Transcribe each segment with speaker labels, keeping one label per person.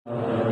Speaker 1: اللہ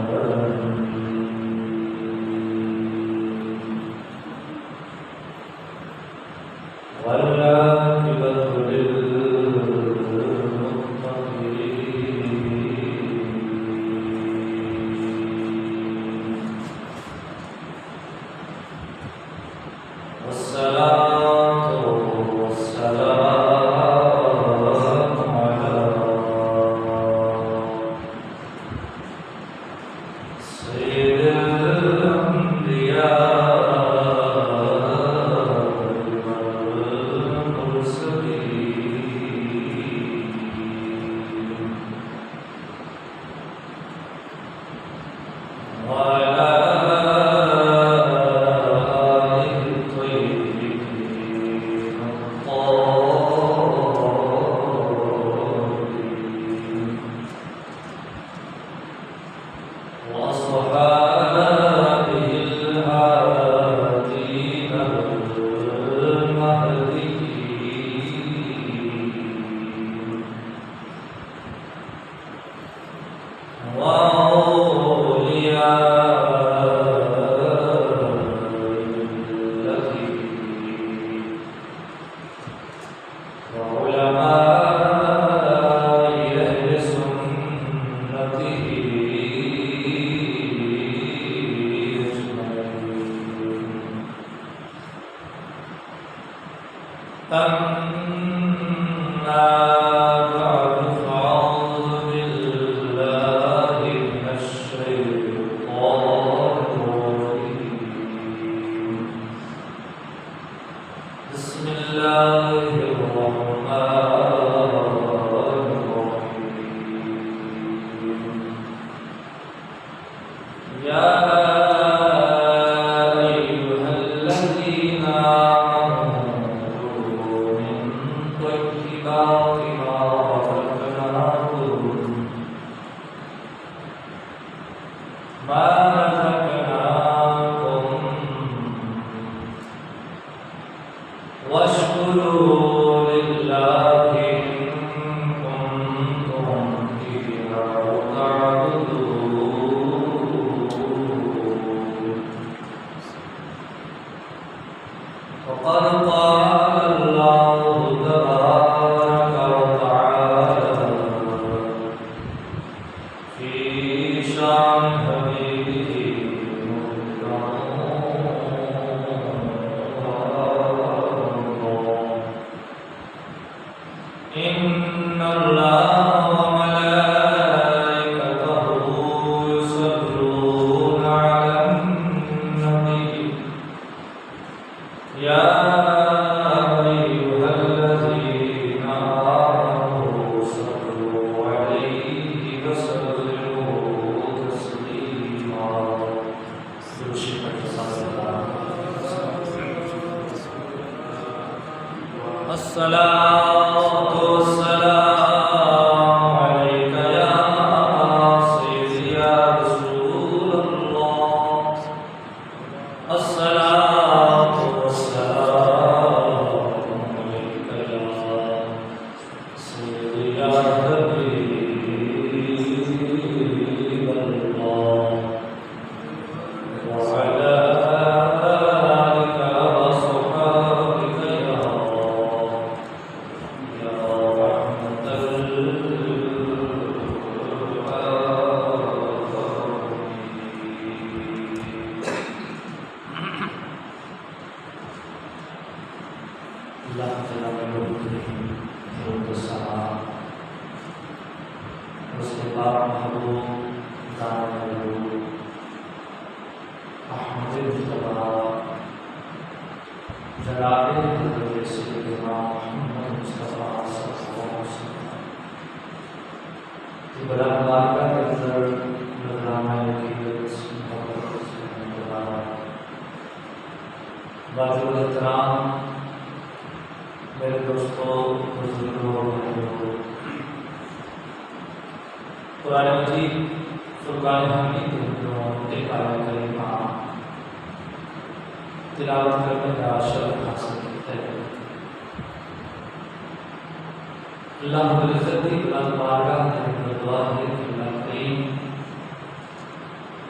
Speaker 1: رب العزت کی بلند بارگاہ میں دعا ہے کہ اللہ کریم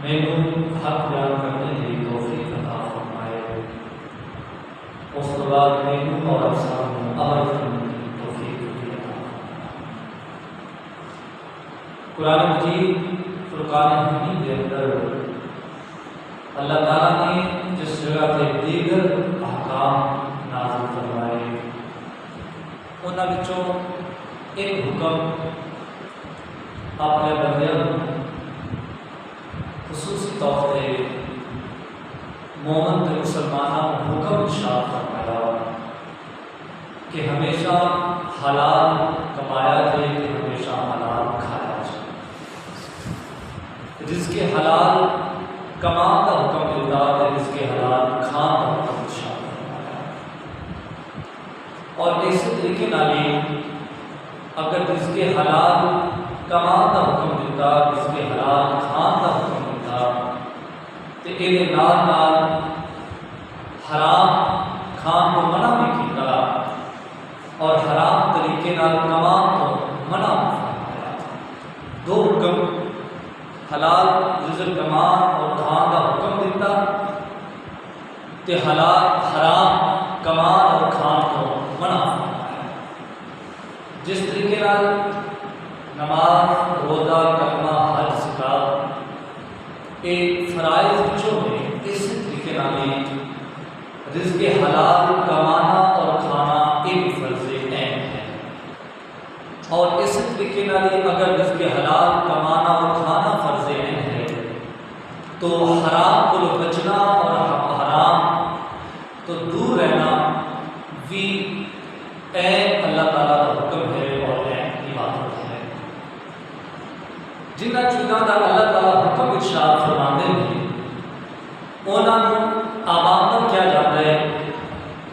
Speaker 1: مینوں حق بیان کرنے کی توفیق عطا فرمائے، اس کے بعد مینوں اور آپ سب کو عمل کرنے کی توفیق عطا فرمائے۔ قرآن مجید فرقان حمید کے اندر اللہ تعالیٰ نے جس جگہ پہ دیگر احکام نازل فرمائے، انہاں وچوں ایک حکم اپنے بندیاں خصوصی طور پہ مومن تے مسلمانوں کو حکم ارشاد فرمایا کہ ہمیشہ حلال کمایا جائے کہ ہمیشہ حلال کھایا جائے۔ رزق حلال کمان کا حکم دیتا ہے، رزق حلال کھان کا حکم ارشاد فرمایا۔ اور اسی طریقے نالی اگر رزق حلال کمان کا حکم دیتا، رزق حلال کھان کا حکم دیتا، تو یہ نال نال حرام کھان کو منع بھی کیتا اور حرام طریقے نال کمان کو منع بھی فرمایا۔ دو حکم حلال رزق کمان اور کھان کا حکم دیتا، تو حلال حرام کمان اور کھان کو منع فرمایا۔ جس طریقے نال نماز روزہ کلمہ حج زکات ایک فرائض وچوں میں، اس طریقے نال رزق حلال کمانا اور کھانا ایک فرض عین ہے۔ اور اس طریقے نال اگر رزق حلال کمانا اور کھانا فرض عین ہے تو حرام کو بچنا اور حرام تو دور رہنا بھی عین اللہ تعالیٰ کا حکم ہے اور عین عبادت ہے۔ جنہ چیزاں کا اللہ تعالیٰ حکم ارشاد فرماتے ہیں انہاں نوں اوامر کیا جاتا ہے،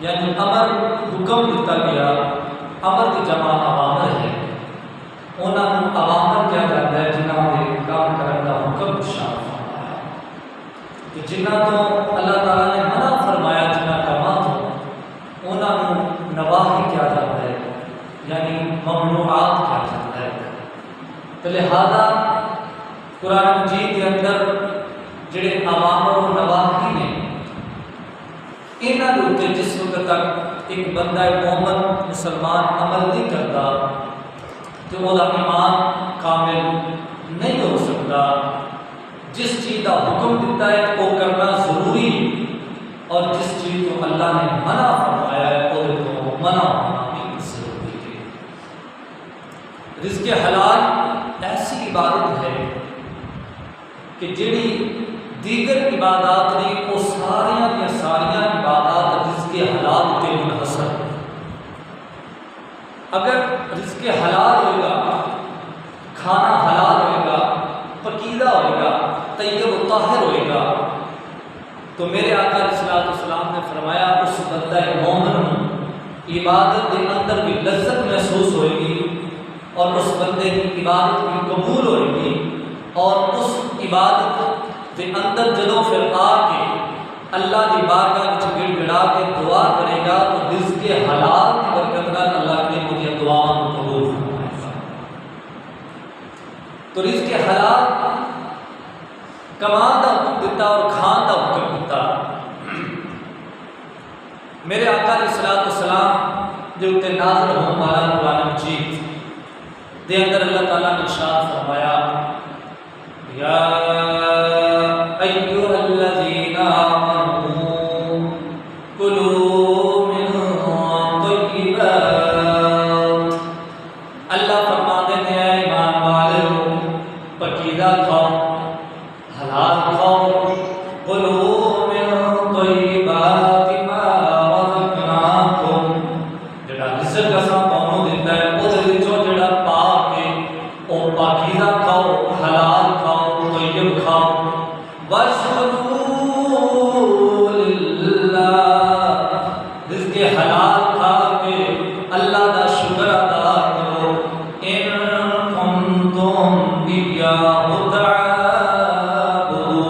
Speaker 1: یعنی امر حکم دیتا گیا، امر کی جمع اوامر ہے، انہاں نوں اوامر کیا جاتا ہے جنہاں دے کام کرنے کا حکم ارشاد فرمایا۔ تو جنہ تو اللہ تعالیٰ نے منع فرمایا جنہ کاماں تو انہاں نوں نواہی کیا جاتا ہے، یعنی ممنوعات کیا جاتا ہے۔ تو لہذا قرآن مجید کے اندر جڑے اوامر و نواہی نے انہاں دے جس وقت تک ایک بندہ مومن مسلمان عمل نہیں کرتا تو وہ ایمان کامل نہیں ہو سکتا۔ جس چیز کا حکم دیتا ہے وہ کرنا ضروری، اور جس چیز کو اللہ نے منع فرمایا ہے وہ منع ہونا بھی ضروری ہے۔ رزق حلال ایسی عبادت ہے کہ جڑی دیگر عبادات نے وہ ساریاں عبادات رزق حلال کے منحصر ہیں۔ اگر رزق حلال ہوئے گا، کھانا حلال ہوئے گا، پکیزہ ہوئے گا، طیب و طاہر ہوئے گا، تو میرے آقا علیہ الصلوۃ والسلام نے فرمایا اس بندہ مومن عبادت کے اندر بھی لذت محسوس ہوئے گی، اور اس بندے کی عبادت بھی قبول ہوئے گی، اور اس عبادت کے اندر جدوں پھر آ کے اللہ کی بارگاہ وچ گڑ گڑا کے دعا کرے گا تو رزق حلال کی برکت نال اللہ نے مجھے دعاؤں کو قبول فرمائے گا۔ تو رزق حلال کمان کا حکم دیتا اور کھان کا حکم دیتا۔ میرے آقا علیہ الصلوۃ والسلام جو تے نازل ہونے والا قرآن مجید دے اندر اللہ تعالیٰ نے ارشاد فرمایا، یا ایھا الذین آمنوا کلوا من طیبات، اللہ فرماتے ہیں اے ایمان والو پکیزہ کھاؤ، حلال کھاؤ، کلوا من طیبات ما رزقناکم، جڑا رزق اساں تانوں دیندا ہے او دے وچوں جڑا پا کے او پاکیزہ کھاؤ، حلال کھاؤ، طیب کھاؤ، واشکروا للہ، رزق حلال کھا کے اللہ کا شکر ادا کرو، ان کنتم ایاہ تعبدون،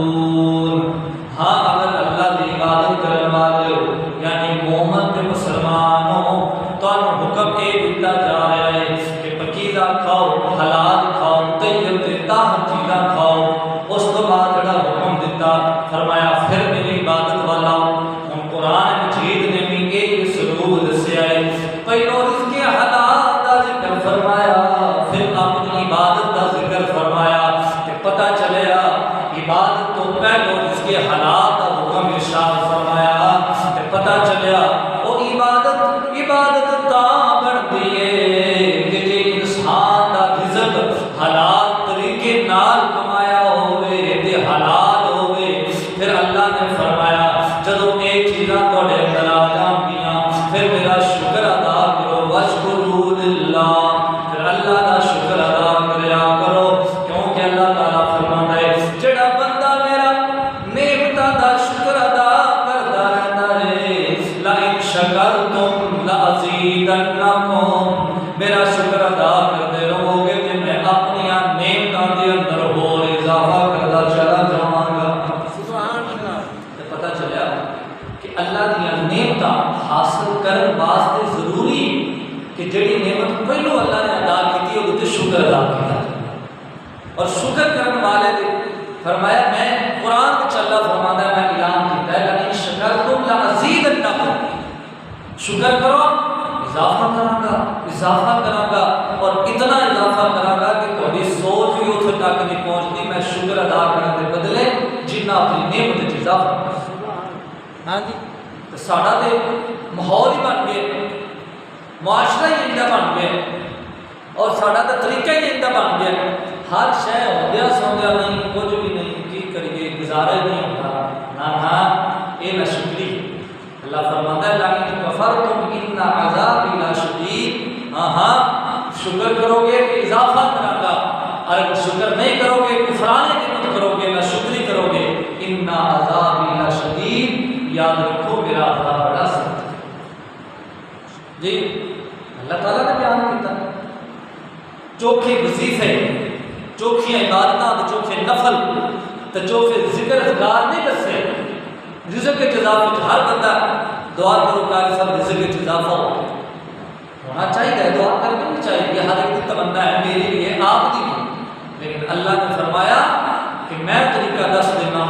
Speaker 1: چلیا عبادت تو پہلو جس کے حالات کا حکم ارشاد فرمایا تے پتہ چلیا وہ عبادت تا بنتی ہے کہ جے انسان دا رزق حلال طریقے نال کمایا ہوئے تے حلال ہوئے پھر اللہ نے فرمایا جدوں یہ چیزاں تہاڈے اندر آ جان گیاں پھر میرا شکر ادا کرو واشکروا للہ پھر اللہ کا شکر ادا کریا کرو کیونکہ اللہ تعالیٰ فرماتا ہے جڑا بندہ میرا نعمتاں دا شکر ادا کردا رہندا ہے لئن شکرتم لازیدنکم میرا شکر ادا کرتے رہو گے تے میں اپنی نعمتاں دے اندر اور اضافہ کردا چلا جاواں گا سبحان اللہ تے پتہ چلیا کہ اللہ دی نعمتاں حاصل کرن واسطے ضروری کہ جڑی نعمت پہلو اللہ نے ادا کی تھی وہ شکر ادا کیا اور شکر کرنے والے دے فرمایا میں قرآن میں اللہ فرماتا ہے میں اعلان کیتا ہے کہ شکرتم لازیدنکم شکر کرو اضافہ کراں گا اور اتنا اضافہ کراں گا کہ تہاڈی سوچ بھی اتنے تک نہیں پہنچتی میں شکر ادا کرنے کے بدلے جنہ اپنی نعمت وچ اضافہ ہاں جی تے ساڈا تے ماحول ہی بن گیا معاشرہ ہی انجا بن گیا اور ساڈا تے طریقہ ہی انجا بن گیا ہر شے ہوندیا سوندیا نہیں کچھ بھی نہیں کی کریے گزارا ہی نہیں ہوتا نہ یہ نہ شکری اللہ فرماتا ہے لیکن کفرتم ان عذابی لشدید ہاں شکر کرو گے کہ اضافہ کراں گا اور شکر نہیں کرو گے کفران نعمت کرو گے نہ شکری کرو گے ان عذابی لشدید یاد رکھو میرا عذاب بڑا سخت ہے جی اللہ تعالیٰ نے بیان کیتا چوکھے وظیفے چوکھی عبادتاں چوکھے نفل تے چوکھے ذکر اذکار نہیں دسے رزق کے اضافے ہر بندہ دعا کرو کہ سب رزق کے اضافہ ہونا چاہیے دعا کرنی بھی چاہیے ہر ایک کی تمنا ہے میری بھی ہے آپ کی بھی لیکن اللہ نے فرمایا کہ میں طریقہ دس دینا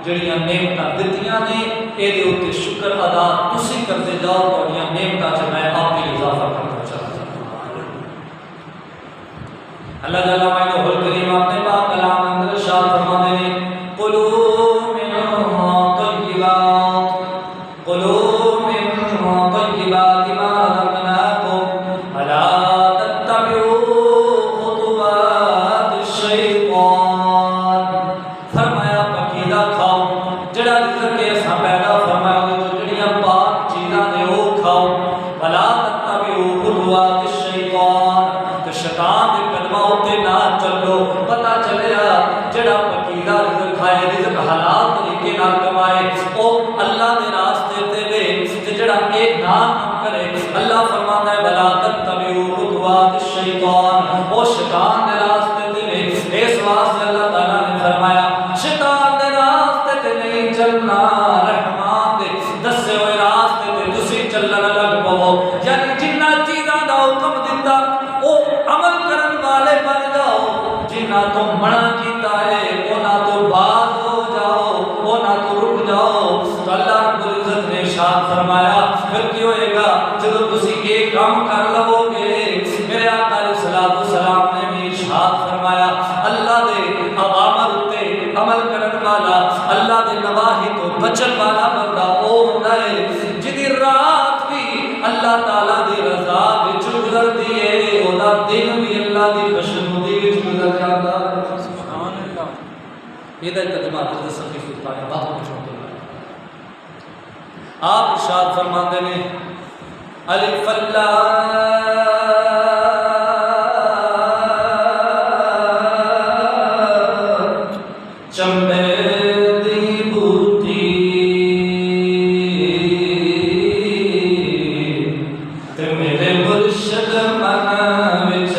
Speaker 1: جڑیاں نعمتاں دتیاں نے اے دے اوتے شکر ادا تسی کرتے جاؤ تہاڈیاں نعمتاں چ میں آپ کی اضافہ کرتا چلا جاؤں اللہ جل وعلا کریم اپنے پاک کلام اندر ارشاد فرماتے ہیں قلوب من طیبات قلوب من طیبات ما رزقناکم ولا تتبعوا خطوات الشیطان فرمایا پکیلا کھاؤ جڑا رزق کے اساں پیدا فرمایا جو جڑیاں پاک چیزاں نے وہ کھاؤ ولا تتبعوا خطوات الشیطان کہ شیطان دے قدماں تے نہ چلو پتہ چلیا جڑا پکیلا رزق کھائے رزق حلال طریقے نال کمائے او اللہ دے راستے تے وے تے جڑا اے نہ کرے اللہ فرماتا ہے ولا تتبعوا خطوات الشیطان او شیطان دے راستے تے وے اس واسطے اللہ تعالی نے فرمایا شیطان دے راستے تے نہیں چلنا رحمان دے دسے ہوئے راستے تے تسی چلن لگ پو یعنی جنہ چیزاں دا حکم دتا او عمل کرن والے بن جاؤ جنہ تو منع کیتا ہے اونا تو باز ہو جاؤ اونا تو رک جاؤ تو اللہ رب العزت نے ارشاد فرمایا پھر کی ہوئے گا جب تسی ایک کام کر لو گے میرے آقا علیہ الصلوۃ والسلام نے بھی ارشاد فرمایا اللہ دے اوامر تے عمل کرن والا اللہ دے نواہی تو بچن والا بندہ او ہوندا ہے جدی رات بھی اللہ تعالی دی رضا وچ گزردی ہے اودا دن بھی اللہ دی خوشنودی وچ گزر جاندا ہے سبحان اللہ یہ تقدمات حضرت صفی سلطان بہت کچھ ہوتے ہیں آپ ارشاد فرماتے ہیں الف اللہ چمبے دی بوٹی تے میرے مرشد من وچ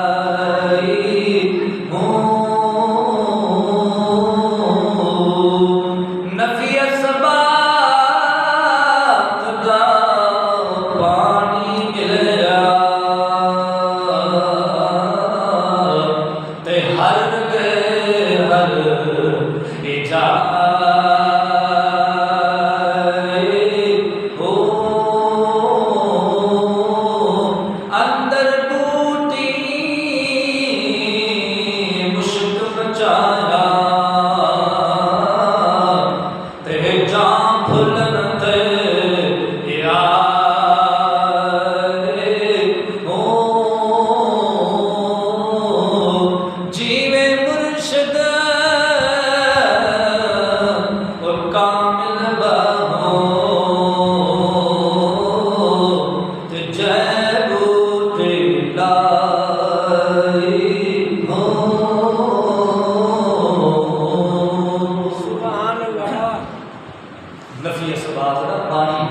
Speaker 1: الہی نفی اسبات دا پانی ملیا تے ہر جیوے مرشد اور کامل بہو تے جے بوٹے لائی ہو
Speaker 2: سبحان اللہ
Speaker 1: نفی اسباب کا بانی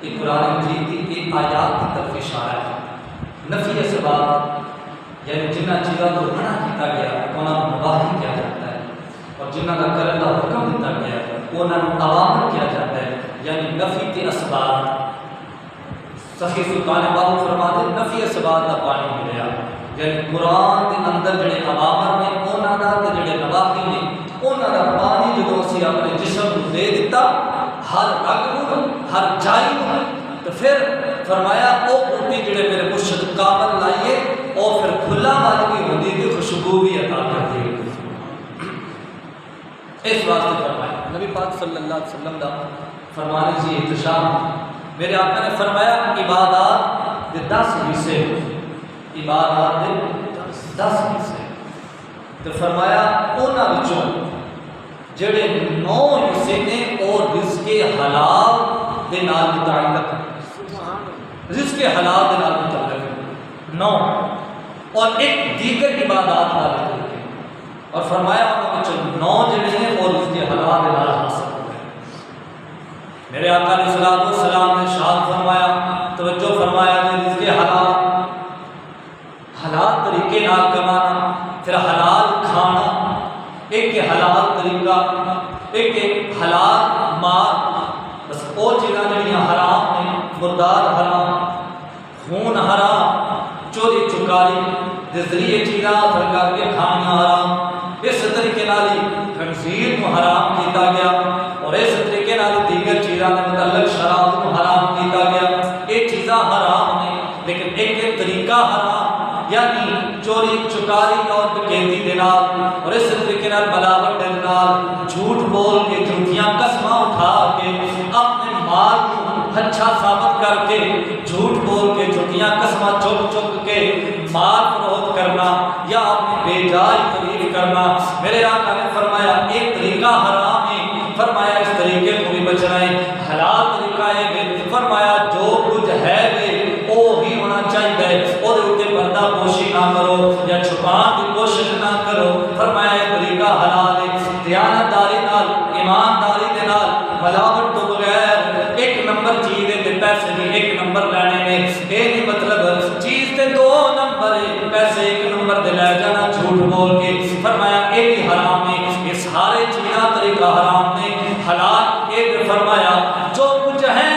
Speaker 1: یہ قرآن مجید کی ایک آیات کی طرف اشارہ ہے نفی اسباب یعنی جنہ چیزوں کو منع کیا گیا انہوں نے مباح کیا جاتا ہے اور جنہ کا کرنے کا حکم دیتا گیا انہوں نے عوامر کیا جاتا ہے یعنی نفی کے اسباب صحیح سلطان باہو فرماتے نفی اسباب کا پانی ملیا یعنی قرآن کے اندر جڑے عوامر نے انہوں کا تے جڑے نواہی نے انہوں کا پانی جدو اسی اپنے جسم کو دے دیتا ہر رگ ہر جائی تو پھر فرمایا او بوٹی جڑے میرے مرشد کامل لائیے اور پھر کھلا مالکی ہوندی تھی خوشبو بھی عطا کرتی ہے اس واسطے فرمایا نبی پاک صلی اللہ علیہ وسلم دا فرمانے سے احتشام میرے آقا نے فرمایا عبادات دے 10 حصے عبادات دے 10 حصے تو فرمایا انہاں وچوں جڑے 9 حصے نے اور رزق حلال دے نال متعلق رزق حلال دے نال متعلق 9 اور ایک دیگر عبادات نال اور فرمایا انہوں 9 جڑے ہیں اور رزق حلال دے نال حاصل ہوئے میرے آقا علیہ الصلوۃ والسلام نے ارشاد فرمایا توجہ فرمایا کہ رزق حلال طریقے نال کمانا پھر حلال کھانا ایک حلال طریقہ ایک حلال مال بس وہ چیزاں جڑیاں حرام نے مردار حرام خون حرام چوری چکاری دے ذریعے چیزاں حاصل کر کے کھانا حرام اس طریقے نال خنزیر کو حرام کیتا گیا اور اس طریقے نال دیگر چیزاں دے متعلق شراب کو حرام کیتا گیا یہ چیزاں حرام نے لیکن ایک طریقہ حرام یعنی چوری چکاری اور ڈکیتی دے نال اور اس طریقے نال ملاوٹ دے نال جھوٹ بول کے جھوٹیاں قسماں اٹھا کے اپنے مال کو اچھا ثابت کر کے جھوٹ بول کے جھوٹیاں قسماں چک کے مال فروخت کرنا یا اپنی بے جائے تعریف کرنا میرے آقا نے فرمایا ایک طریقہ حرام ہے فرمایا اس طریقے کو بھی بچنا ہے حلال طریقہ ہے فرمایا جو کچھ ہے وہ ہی ہونا چاہیے اور پردہ پوشی نہ کرو یا چھپان کی کوشش نہ کرو فرمایا یہ طریقہ حلال ہے دیانتداری نال ایمانداری دے نال ملاوٹ تو بغیر ایک نمبر چیز دے پیسے بھی ایک نمبر لینے میں یہ نہیں مطلب چیز تے 2 نمبر ہے پیسے 1 نمبر دے لے جانا جھوٹ بول کے فرمایا یہ بھی حرام ہے یہ سارے چیزاں طریقہ حرام نے حلال یہ فرمایا جو کچھ ہے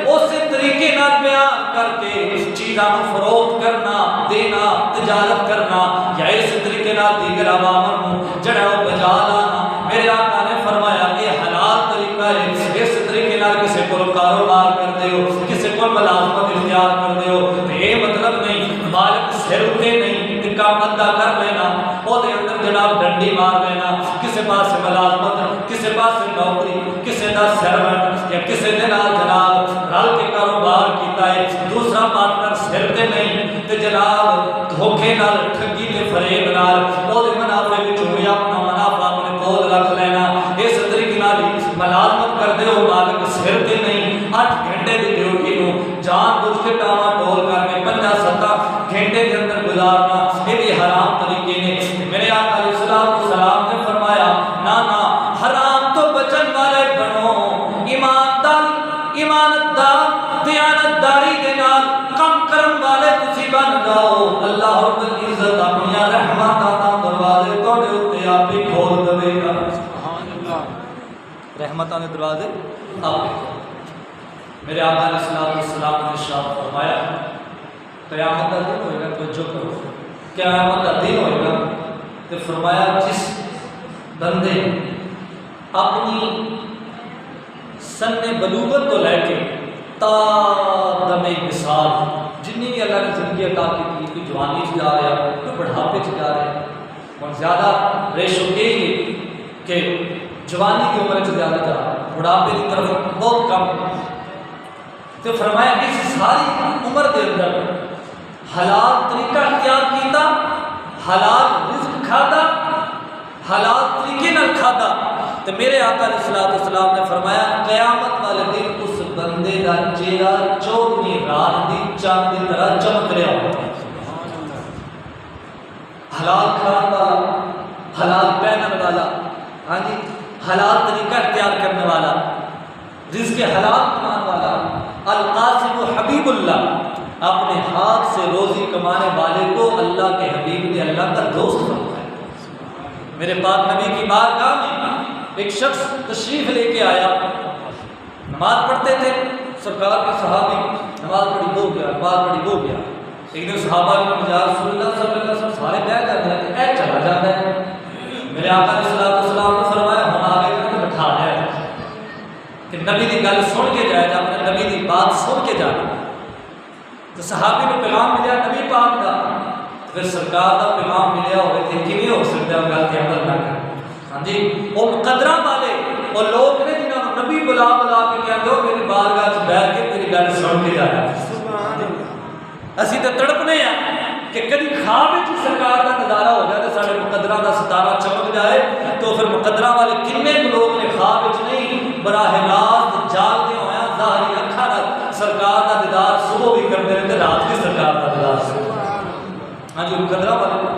Speaker 1: اسی طریقے نال بیان کر کے چیزاں فروخت کرنا دینا تجارت کرنا یا اس طریقے نال دیگر عوامر کو جڑا بجا لانا میرے آقا نے فرمایا یہ حلال طریقہ ہے اس طریقے نال کسی کو کاروبار کر دیو کسی کو ملازمت اختیار کر دیو تو یہ مطلب نہیں مالک سر اٹھے نہیں کام ادا کر لینا وہ دے اندر جناب ڈنڈی مار لینا کسی پاس ملازمت کسی پاس نوکری کسی دا سرونٹ یا کسی دے نال جناب رل کے کاروبار کیتا ہے دوسرا پارٹنر سر تے نہیں تے جناب دھوکے نال ٹھگی تے فریب نال او دے منافع وچ ہوئی اپنا منافع اپنے کول رکھ لینا اس طریقے نال ملازمت کر دے ہو مالک سر تے نہیں 8 گھنٹے دی ڈیوٹی نو جان بوجھ کے ٹاما ٹول کر کے 5-7 گھنٹے دے اندر گزارنا یہ بھی حرام طریقے نے میرے آقا علیہ السلام نے فرمایا نا حرام تو بچن والے بنو ایماندار دیانتداری دے نال کم کرن والے تسی بن جاؤ اللہ رب العزت اپنی رحمتاں دا دروازے تواڈے اوتے آپ ہی کھول دے گا سبحان اللہ رحمتاں دے دروازے آپ میرے آقا علیہ السلام نے ارشاد فرمایا قیامت کا دن ہوئے گا توجہ کرو قیامت کا دن ہوئے گا تو فرمایا جس بندے اپنی سن بلوغت تو لے کے تا دم مثال جنی بھی اللہ نے زندگی عطا کی تھی کوئی جوانی سے جا رہا ہے کوئی بڑھاپے سے جا رہا ہے اور زیادہ ریشو یہی ہے کہ جوانی کی عمر سے زیادہ جا رہا ہے بڑھاپے کی طرف بہت کم تو فرمایا اس ساری عمر کے اندر حلال طریقہ اختیار کیتا حلال رزق کھادا حلال طریقے نال کھادا تو میرے آقا علیہ الصلوۃ والسلام نے فرمایا قیامت والے دن اس بندے دا چہرہ 14ویں رات دی چاند کی طرح چمک رہا ہوگا۔ حلال کھان والا، حلال پہننے والا، ہاں جی حلال طریقہ اختیار کرنے والا، رزق حلال کمان والا، القاسم حبیب اللہ، اپنے ہاتھ سے روزی کمانے والے کو اللہ کے حبیب نے اللہ کا دوست بنایا۔ میرے پاک نبی کی بارگاہ میں ایک شخص تشریف لے کے آیا، نماز پڑھتے تھے، سرکار کے صحابی نماز پڑھی ہو گیا، نماز پڑھی ہو گیا، ایک دن صحابہ نے یا رسول اللہ صلی اللہ علیہ وسلم سارے بیٹھ جاتے ہیں، اے چلا جاتا ہے۔ میرے آقا علیہ السلام نے فرمایا ہم آگے کر کے بٹھا لیا کہ نبی کی گل سن کے جائے، اپنے نبی کی بات سن کے جانا۔ تو صحابی کو پیغام ملیا نبی پاک کا، پھر سرکار کا پیغام ملیا ہوئے تھے کہ نہیں ہو سکتا ہے گل کے عمل نہ کر۔ ہاں جی وہ مقدرہ والے اور لوگ نے جنہوں نے نبی بلا کے کہتے ہو میری بارگاہ سے بیٹھ کے میری گل سن کے جانا۔ اسی تو تڑپنے ہیں کہ کبھی خواب میں سرکار کا نظارہ ہو جائے تو سارے مقدرہ کا ستارہ چمک جائے، تو پھر مقدرہ والے کنے لوگ نے خواب میں نہیں براہ راست جاگتے ہوئے ظاہری اکھا نہ سرکار کا دیدار صبح بھی کرتے رہتے، رات بھی سرکار کا دیدار۔ ہاں جی مقدرہ والے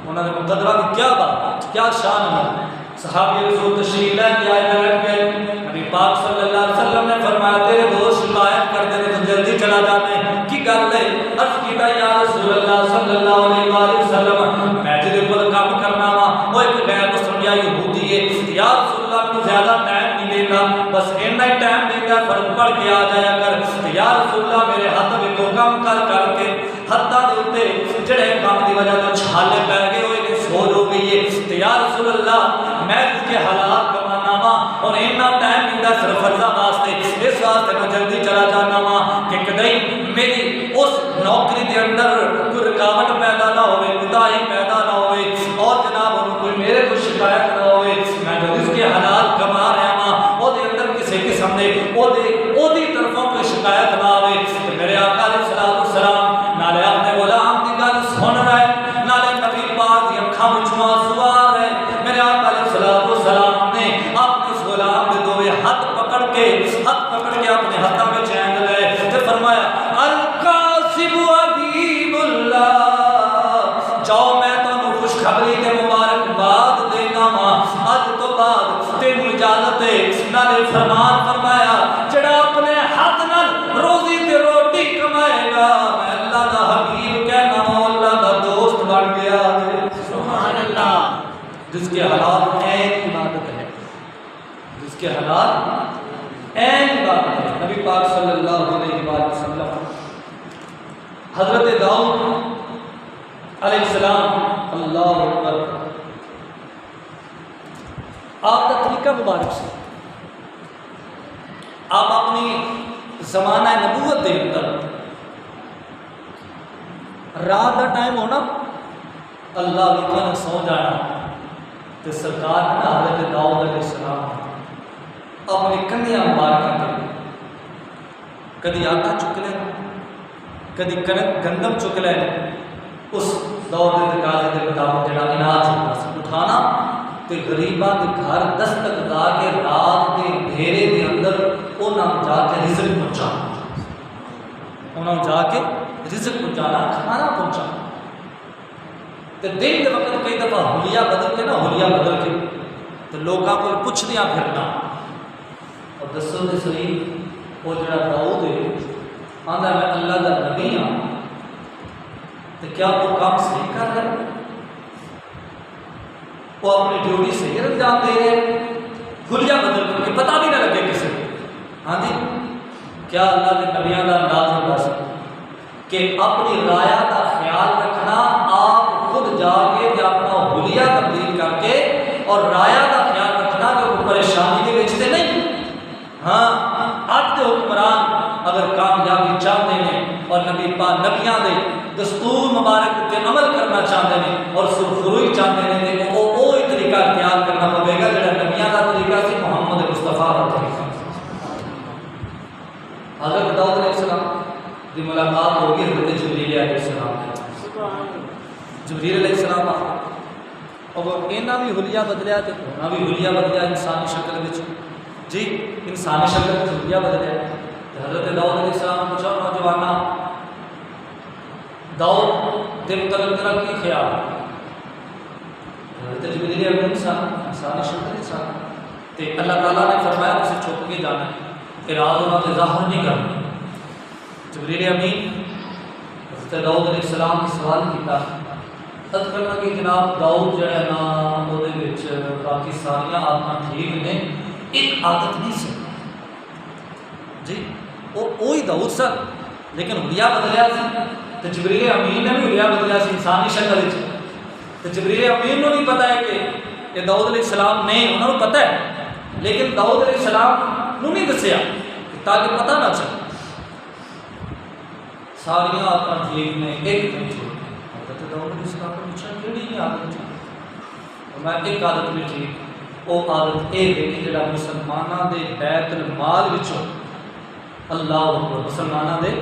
Speaker 1: انہوں نے مقدرہ کی کیا بات، کیا شان ہے۔ صحابی رسول تشریف لے کے آئے بیٹھ گئے، نبی پاک صلی اللہ علیہ وسلم نے فرمایا تیرے دوست شکایت کرتے ہیں تو جلدی چلا جاتے ہیں، کی گل ہے؟ عرض کیتا یا رسول اللہ صلی اللہ علیہ وآلہ وسلم میں جدے کو کام کرنا وا وہ ایک غیر مسلم یا یہودی ہے، یا رسول اللہ کو زیادہ ٹائم نہیں دیتا، بس اتنا ہی ٹائم دیتا ہے، فرض پڑھ کے آ جایا کر۔ یا رسول اللہ میرے ہاتھ میں تو کام کر کے ہاتھاں دے اوتے جڑے کام دی وجہ تو چھالے پے گئے ہوئے نے سوج ہو گئی ہے، یا رسول اللہ میں اس کے حالات کمانا وا اور اتنا ٹائم دیتا صرف فرضاں واسطے، اس واسطے میں جلدی چلا جانا وا کہ کدی میری اس نوکری دے اندر کوئی رکاوٹ پیدا نہ ہوئے، کوتاہی پیدا نہ ہوئے، اور جناب انہوں کوئی میرے کو شکایت نہ ہوئے، میں جو اس کے حالات کما رہا ہاں وہ دے اندر کسی قسم دے او دی طرفوں کوئی شکایت نہ ہوئے۔ میرے آقا علیہ السلام نالے اپنے غلام دی گل سن رہے، نالے نبی پاک دی اکھاں وچوں آنسو آ رہے۔ میرے آقا علیہ السلام نے اپنے اس غلام دے دوے ہاتھ پکڑ کے اپنے ہاتھوں میں چین لے تے فرمایا القاسم حبیب اللہ، جاؤ میں تانوں خوشخبری تے مبارکباد دینا وا، اج تو بعد تینوں اجازت ہے۔ نالے فرمان فرمایا جڑا اپنے ہاتھ نال روزی تے روٹی کمائے گا میں اللہ دا حبیب کہنا وا، اللہ دا دوست بن گیا۔ سبحان اللہ، جس کے حالات عین عبادت ہے، جس کے حالات عین عبادت ہے۔ نبی پاک صلی اللہ علیہ وآلہ وسلم حضرت داؤد علیہ السلام اللہ اکبر، آپ کا طریقہ مبارک سے آپ اپنی زمانہ نبوت دے اندر رات کا ٹائم ہونا اللہ لوگوں نے سو جانا تو سرکار نے حضرت داؤد علیہ السلام اپنی کنیاں مبارکاں کے کدی آٹا چک لینا، کدی کنک گندم چک لینا، اس دور کے تقاضے کے مطابق جڑا اناج اٹھانا تے غریباں دے گھر دستک دا کے رات کے اندھیرے دے اندر انہاں جا کے رزق پہنچانا، انہاں جا کے رزق پہنچانا، کھانا پہنچانا۔ تے دن کے وقت کئی دفعہ حلیہ بدل کے تو لوگاں کو پوچھدیاں پھرنا اور دسو تے صحیح وہ جڑا داؤد ہے آندا میں اللہ دا نبی ہاں تو کیا وہ کام صحیح کر رہے ہیں؟ وہ اپنی ڈیوٹی صحیح انجام دے رہے ہیں؟ حلیہ بدل کر کے پتہ بھی نہ لگے کسی کو۔ ہاں جی کیا اللہ کے نبیوں کا انداز ہوگا کہ اپنی رایا کا خیال رکھنا، آپ خود جا کے اپنا حلیہ تبدیل کر کے اور رایا کا خیال رکھنا کہ وہ پریشانی کے وچ تے نہیں۔ ہاں اج کے حکمران اگر کامیابی چاہتے ہیں اور نبیاں دے دستور مبارک تے عمل کرنا چاہتے ہیں اور سرخروئی چاہتے ہیں تو وہ طریقہ اختیار کرنا پڑے گا جڑا نبیاں کا طریقہ سی، محمد مصطفیٰ کا طریقہ۔ حضرت داؤد علیہ السلام کی ملاقات ہوگی حضرت جبریل علیہ السلام۔ جبریل علیہ السلام اور اینا بھی حلیہ بدلیا تو ہونا بھی حلیہ بدلیا انسانی شکل میں جی انسانی شکل میں حلیہ بدلیا. حضرت داؤد علیہ السلام نے پوچھا نوجوانہ داؤد دے متعلق تیرا کی خیال ہے؟ حضرت جبریل امین انسانی شکل انسان تے اللہ تعالیٰ نے فرمایا اسے چھپ کے جانا ہے، راز ہونا تے ظاہر نہیں کرنا. جبریل امین حضرت داؤد علیہ السلام نے سوال کیا تد کرنا کہ جناب داؤد جو ہے نا وہ باقی ساریا عادت ٹھیک نے ایک عادت نہیں سی جی وہی داؤد سن لیکن حلیہ بدلیا سی. تو جبریل امین نے بھی حلیہ بدلیا سی انسانی شکل. تو جبریل امین کو نہیں پتا ہے کہ یہ داؤد علیہ السلام نے انہوں نے پتا ہے لیکن داؤد علیہ السلام نے نہیں دسیا تاکہ پتہ نہ چلے. ساریا عادت ٹھیک نے ایک نہیں ٹھیک. حضرت داؤد علیہ السلام نے پوچھا کیڑی عادت ٹھیک؟ میں ایک عادت بھی ٹھیک وہ عادت یہ ہے کہ جڑا مسلمانوں دے بیت المال وچوں اللہ اکبر مسلمانوں دے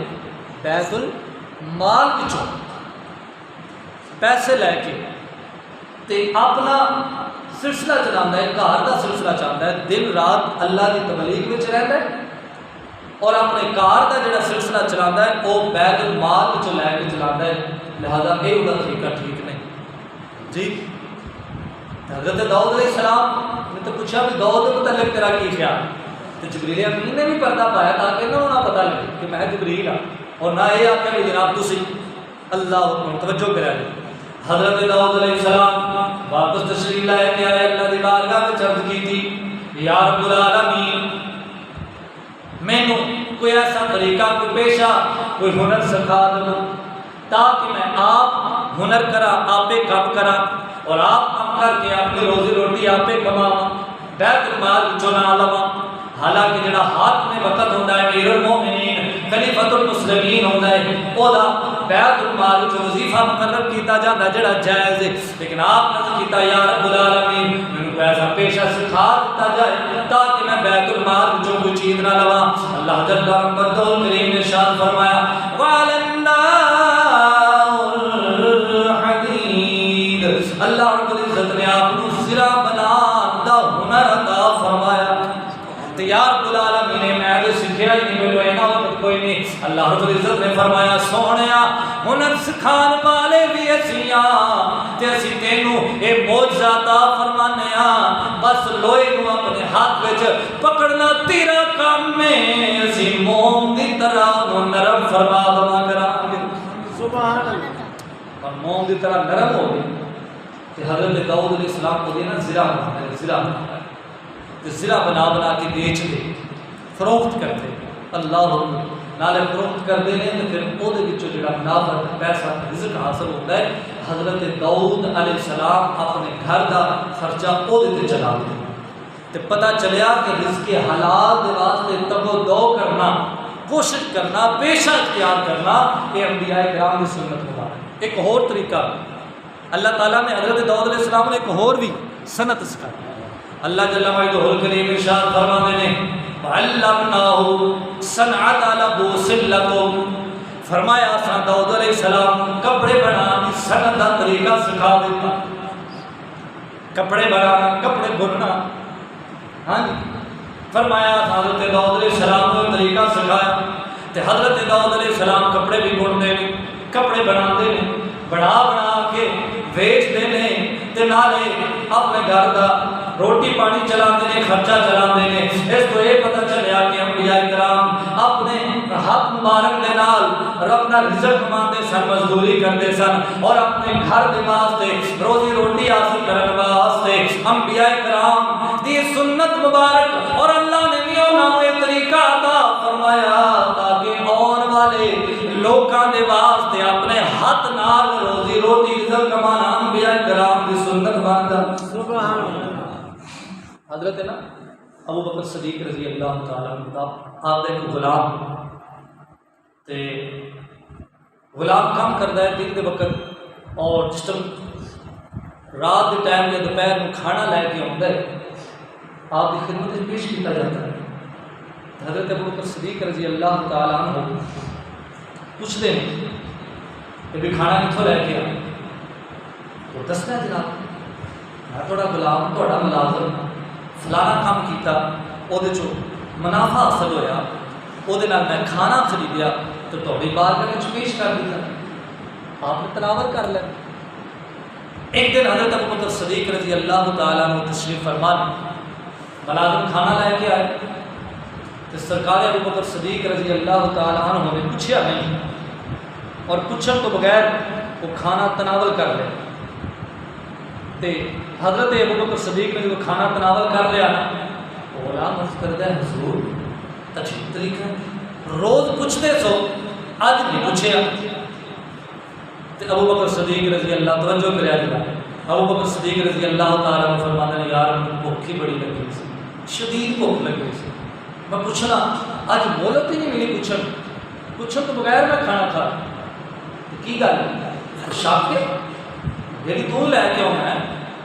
Speaker 1: بیت المال وچوں پیسے لے کے تے اپنا سلسلہ چلاتا ہے گھر کا سلسلہ چاہتا ہے دن رات اللہ کی تبلیغ میں رہتا ہے اور اپنے کار کا جڑا سلسلہ چلاتا ہے وہ بیت المال وچوں لے کے چلاتا ہے. لہذا یہ وہ طریقہ ٹھیک نہیں جی. حضرت داؤد علیہ السلام نے تو پوچھا بھی داؤد کے متعلق تیرا کی خیال؟ تو جبریل امین نے بھی پردہ پایا تاکہ نہ انہیں پتہ لگے کہ میں جبریل ہوں اور نہ یہ آخر بھی جناب تسی اللہ اکبر. توجہ کرا جی. حضرت داؤد علیہ السلام واپس تشریف لائے کہ آئے اللہ دی بارگاہ میں عرض کی تھی یا رب العالمین مینوں کوئی ایسا طریقہ کوئی پیشہ کوئی ہنر سکھا دو تاکہ میں آپ ہنر کرا آپ کام کرا اور آپ کام کر کے اپنی روزی روٹی آپ کماواں بیت المال وچوں نہ لواں. حالانکہ جڑا ہاتھ میں وقت ہوتا ہے امیر المومنین خلیفۃ المسلمین ہوتا ہے وہ بیت المال وچوں وظیفہ مقرر کیتا جاتا ہے جڑا جائز ہے لیکن آپ نے کیتا یا رب العالمین مینوں ایسا پیشہ سکھا دیتا جائے تاکہ میں بیت المال وچوں کوئی چیز نہ لواں. اللہ جل وعلا کریم نے ارشاد فرمایا اللہ رب العزت نے آپ کو زرا بنان دا ہنر عطا فرمایا. تو یا رب العالمین میں تو سکھیا ہی نہیں ملو اینا وقت کوئی نہیں. اللہ رب العزت نے فرمایا سونیا ہنر سکھان والے بھی اسیاں تے اسی تینوں اے معجزہ عطا فرمانے ہاں بس لوہے نو اپنے ہاتھ وچ پکڑنا تیرا کام میں اسی موم دی طرح نرم فرما دوا کران گے. سبحان اللہ. اور موم دی طرح نرم ہو گئی. حضرت داؤد علیہ السلام کو دینا زرا بنا ہے زرا بنا ہے زرا بنا بنا کے بیچ دے فروخت کرتے اللہ نالے فروخت کرتے ہیں تو پھر وہ جڑا منافع پیسہ رزق حاصل ہوتا ہے. حضرت داؤد علیہ السلام اپنے گھر کا خرچہ وہ چلا دے تو پتہ چلیا کہ رزق حلال کے واسطے تب و دو کرنا کوشش کرنا پیشہ اختیار کرنا یہ انبیاء کرام کی سنت ہوتا ہے. ایک اور طریقہ اللہ تعالیٰ نے حضرت داؤد علیہ السلام نے ایک اور بھی سنت سکھائی. اللہ جل وعلا الکریم ارشاد فرماتے ہیں وعلمناہ صنعۃ لبوس لکم فرمایا اساں داؤد علیہ السلام کپڑے بنانے کی سنت کا طریقہ سکھا دیتا. کپڑے بنانا کپڑے بننا ہاں جی فرمایا حضرت داؤد علیہ السلام کو طریقہ سکھایا. تو حضرت داؤد علیہ السلام کپڑے بھی بنتے ہیں کپڑے بناتے ہیں بنا بنا کے ویچتے ہیں تے نالے اپنے گھر کا روٹی پانی چلاتے ہیں خرچہ چلاتے ہیں. اس کو یہ پتہ چلیا کہ انبیاء کرام اپنے ہاتھ مبارک دے نال اپنا رزق کماتے سن مزدوری کرتے سن اور اپنے گھر دے واسطے روزی روٹی حاصل کرنے واسطے انبیاء کرام دی سنت مبارک اور اللہ نے بھی انہاں کو یہ طریقہ عطا فرمایا تاکہ آن والے لوکاں دے واسطے اپنے ہاتھ نال روزی روٹی رزق کمانا انبیاء کرام دی سنت بندا. سبحان اللہ. حضرت نا ابو بکر صدیق رضی اللہ تعالیٰ عنہ آپ ایک غلام تے غلام کام کرتا ہے دن کے وقت اور جس ٹائم رات کے ٹائم یا دوپہر میں کھانا لے کے آتا ہے آپ کی خدمت میں پیش کیا جاتا ہے. حضرت ابو بکر صدیق رضی اللہ تعالیٰ عنہ پوچھتے ہیں کہ بھی کھانا کتوں لے کے آئے وہ دستا ہے جناب میں تھوڑا غلام تھوڑا ملازم فلانا کام کیتا وہ منافع حاصل ہویا وہ میں کھانا خریدیا تو تھوڑی بارگاہ پیش کر دیا آپ نے تلاوت کر لیا۔ ایک دن حضرت ابوبکر صدیق رضی اللہ تعالیٰ عنہ تشریف فرمان ملازم کھانا لے کے آئے تو سرکار ابوبکر صدیق رضی اللہ تعالیٰ عنہ نے پوچھا نہیں اور پوچھن تو بغیر وہ کھانا تناول کر لیا۔ تے حضرت ابوبکر صدیق نے جو کھانا تناول کر لیا نا غلام عرض کرتا ہے حضور عجیب طریقہ روز پوچھتے سو آج نہیں پوچھیا۔ ابوبکر صدیق رضی اللہ توجہ کریا جا ابوبکر صدیق رضی اللہ تعالیٰ عنہ فرماتے ہیں یار بھوک ہی بڑی لگی سی شدید بھوک لگی سی میں پوچھنا آج مہلت ہی نہیں ملی پوچھن تو بغیر میں کھانا کھا کی گل شاک جی تو لے کے آنا ہے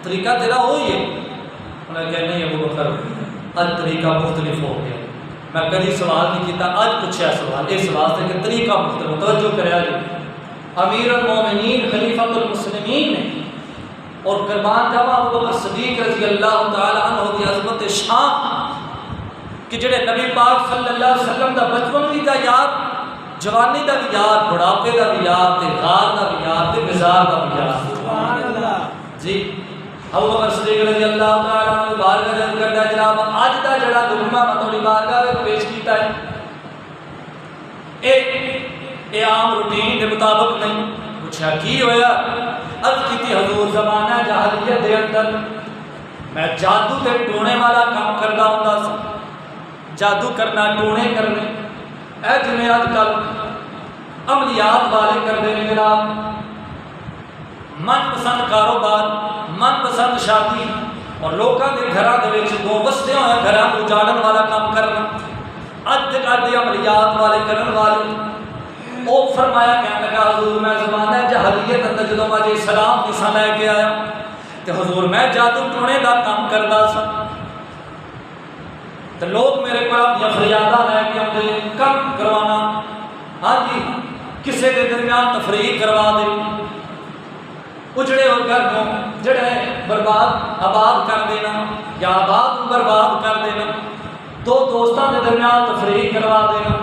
Speaker 1: طریقہ تیرا وہی ہے انہوں نے کہا نہیں ابوبکر اج طریقہ مختلف ہو گیا میں کبھی سوال نہیں کیتا اج پوچھا سوال اس واسطے کہ طریقہ مختلف توجہ کریا جی امیر المومنین خلیفۃ المسلمین نے اور قربان جاوا ابوبکر صدیق رضی اللہ تعالی عنہ دی عظمت شان کہ جڑے نبی پاک صلی اللہ علیہ وسلم دا بچپن بھی دا یاد جوانی دا بھی یاد بڑھاپے دا بھی یاد تے غار دا بھی یاد تے مزار دا بھی یاد سبحان اللہ جی ابوبکر صدیق رضی اللہ تعالی عنہ بارگاہ جل کردا جناب اج دا جڑا لقمہ میں تھوڑی بارگاہ وچ پیش کیتا ہے اے عام روٹین کے مطابق نہیں پوچھا کی ہویا عرض کی حضور زمانہ جاہلیت دے اندر میں جادو تے ٹونے والا کام کردا ہوندا سی جادو کرنا ٹونے کرنے اے جنہیں آج کل عملیات والے کردے نے جناب من پسند کاروبار من پسند شادی اور لوکاں دے گھراں دے وچ دو بستے ہوئے گھراں کو اجاڑن والا کام کرنا اج دے عملیات والے کرن والے او فرمایا کہنے لگا حضور میں زمانہ جاہلیت اندر جدوں میں اسلام نسا لے کے آیا تے حضور میں جادو ٹونے دا کام کردا سا تے لوگ میرے کو اپنی فریاداں لے کے آندے کم کروانا ہاں جی کسے دے درمیان تفریق کروا دے اجڑے اور گھر کو جڑے برباد آباد کر دینا یا آباد برباد کر دینا دو دوستاں دے درمیان تفریق کروا دینا